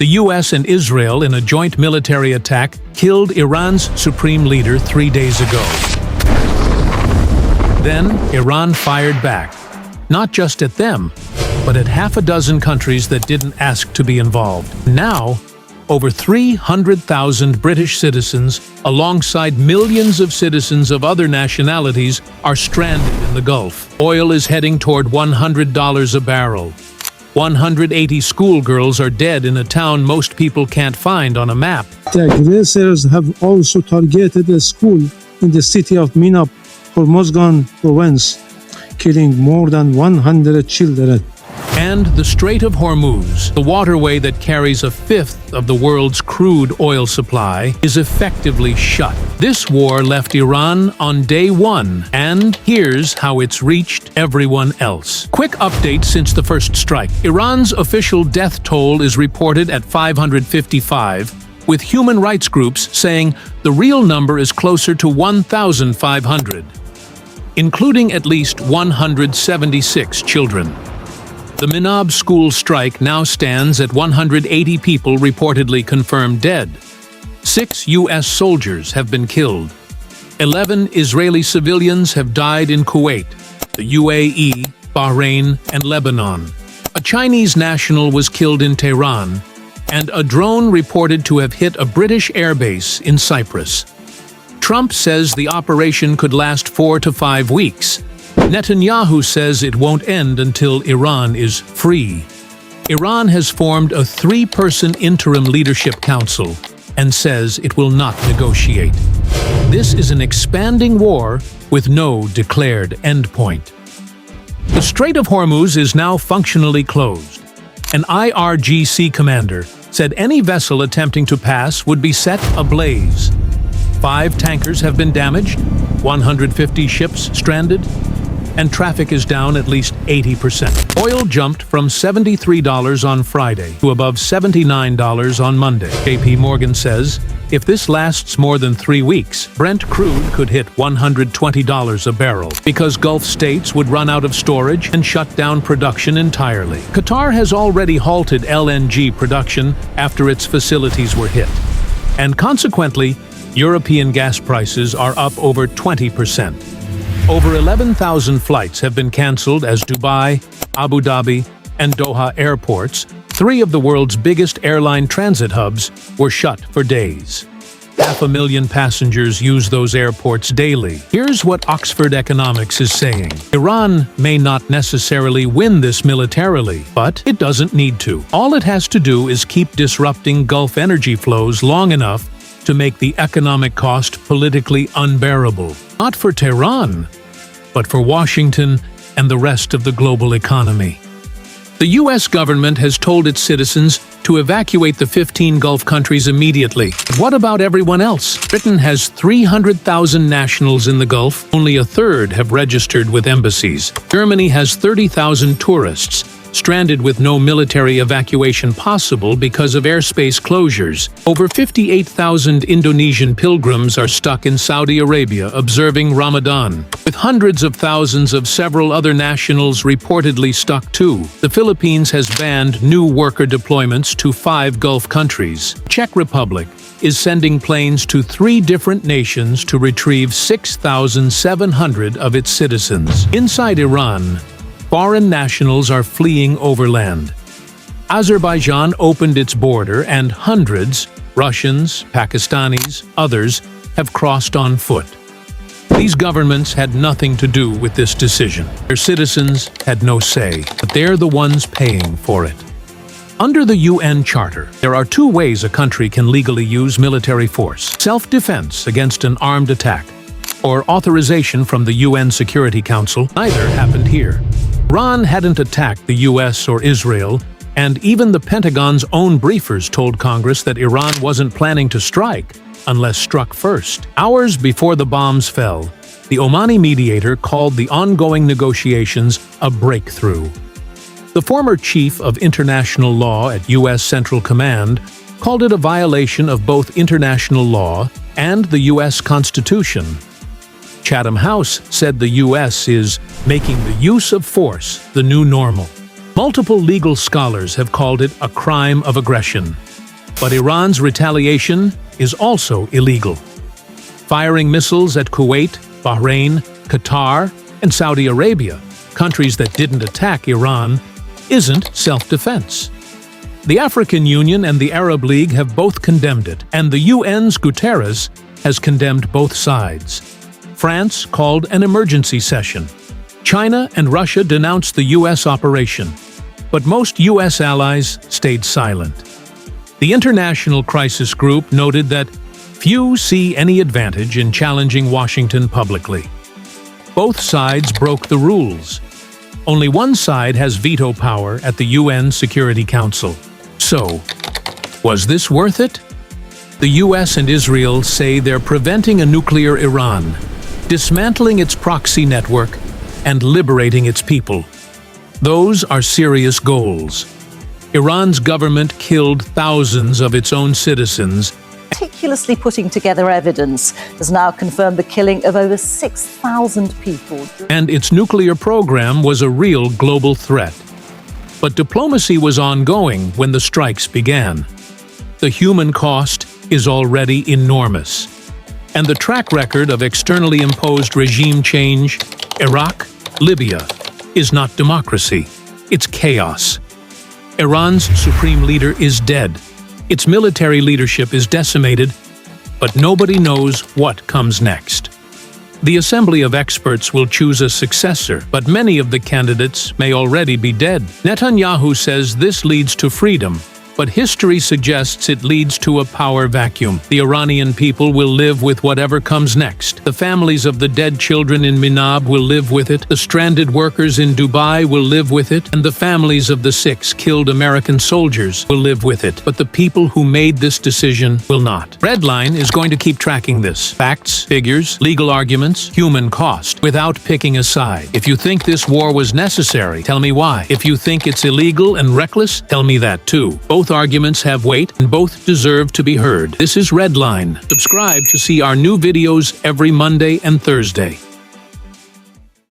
The US and Israel, in a joint military attack, killed Iran's supreme leader 3 days ago. Then, Iran fired back, not just at them, but at half a dozen countries that didn't ask to be involved. Now, over 300,000 British citizens, alongside millions of citizens of other nationalities, are stranded in the Gulf. Oil is heading toward $100 a barrel. 180 schoolgirls are dead in a town most people can't find on a map. The aggressors have also targeted a school in the city of Mina, Hormuz province, killing more than 100 children. And the Strait of Hormuz, the waterway that carries a fifth of the world's crude oil supply, is effectively shut. This war left Iran on day one, and here's how it's reached everyone else. Quick update since the first strike. Iran's official death toll is reported at 555, with human rights groups saying the real number is closer to 1,500, including at least 176 children. The Minab school strike now stands at 180 people reportedly confirmed dead. 6 U.S. soldiers have been killed. 11 Israeli civilians have died in Kuwait, the UAE, Bahrain, and Lebanon. A Chinese national was killed in Tehran, and a drone reported to have hit a British airbase in Cyprus. Trump says the operation could last 4 to 5 weeks. Netanyahu says it won't end until Iran is free. Iran has formed a 3-person interim leadership council and says it will not negotiate. This is an expanding war with no declared endpoint. The Strait of Hormuz is now functionally closed. An IRGC commander said any vessel attempting to pass would be set ablaze. 5 tankers have been damaged, 150 ships stranded, and traffic is down at least 80%. Oil jumped from $73 on Friday to above $79 on Monday. JP Morgan says if this lasts more than 3 weeks, Brent crude could hit $120 a barrel because Gulf states would run out of storage and shut down production entirely. Qatar has already halted LNG production after its facilities were hit. And consequently, European gas prices are up over 20%. Over 11,000 flights have been cancelled as Dubai, Abu Dhabi, and Doha airports, 3 of the world's biggest airline transit hubs, were shut for days. 500,000 passengers use those airports daily. Here's what Oxford Economics is saying. Iran may not necessarily win this militarily, but it doesn't need to. All it has to do is keep disrupting Gulf energy flows long enough to make the economic cost politically unbearable. Not for Tehran, but for Washington and the rest of the global economy. The U.S. government has told its citizens to evacuate the 15 Gulf countries immediately. What about everyone else? Britain has 300,000 nationals in the Gulf. Only a third have registered with embassies. Germany has 30,000 tourists, stranded with no military evacuation possible because of airspace closures. Over 58,000 Indonesian pilgrims are stuck in Saudi Arabia observing Ramadan, with hundreds of thousands of several other nationals reportedly stuck too. The Philippines has banned new worker deployments to 5 Gulf countries. Czech Republic is sending planes to 3 different nations to retrieve 6,700 of its citizens. Inside Iran, foreign nationals are fleeing overland. Azerbaijan opened its border and hundreds, Russians, Pakistanis, others, have crossed on foot. These governments had nothing to do with this decision. Their citizens had no say, but they're the ones paying for it. Under the UN Charter, there are 2 ways a country can legally use military force: self-defense against an armed attack, or authorization from the UN Security Council. Neither happened here. Iran hadn't attacked the US or Israel, and even the Pentagon's own briefers told Congress that Iran wasn't planning to strike unless struck first. Hours before the bombs fell, the Omani mediator called the ongoing negotiations a breakthrough. The former chief of international law at U.S. Central Command called it a violation of both international law and the U.S. Constitution. Chatham House said the U.S. is making the use of force the new normal. Multiple legal scholars have called it a crime of aggression. But Iran's retaliation is also illegal. Firing missiles at Kuwait, Bahrain, Qatar, and Saudi Arabia, countries that didn't attack Iran, isn't self-defense. The African Union and the Arab League have both condemned it, and the UN's Guterres has condemned both sides. France called an emergency session. China and Russia denounced the U.S. operation, but most U.S. allies stayed silent. The International Crisis Group noted that few see any advantage in challenging Washington publicly. Both sides broke the rules. Only one side has veto power at the UN Security Council. So, was this worth it? The US and Israel say they're preventing a nuclear Iran, dismantling its proxy network, and liberating its people. Those are serious goals. Iran's government killed thousands of its own citizens. Meticulously putting together evidence has now confirmed the killing of over 6,000 people. And its nuclear program was a real global threat. But diplomacy was ongoing when the strikes began. The human cost is already enormous. And the track record of externally imposed regime change, Iraq, Libya, is not democracy. It's chaos. Iran's supreme leader is dead. Its military leadership is decimated, but nobody knows what comes next. The Assembly of Experts will choose a successor, but many of the candidates may already be dead. Netanyahu says this leads to freedom, but history suggests it leads to a power vacuum. The Iranian people will live with whatever comes next. The families of the dead children in Minab will live with it, the stranded workers in Dubai will live with it, and the families of the 6 killed American soldiers will live with it. But the people who made this decision will not. Redline is going to keep tracking this. Facts, figures, legal arguments, human cost, without picking a side. If you think this war was necessary, tell me why. If you think it's illegal and reckless, tell me that too. Both arguments have weight and both deserve to be heard. This is Redline. Subscribe to see our new videos every Monday and Thursday.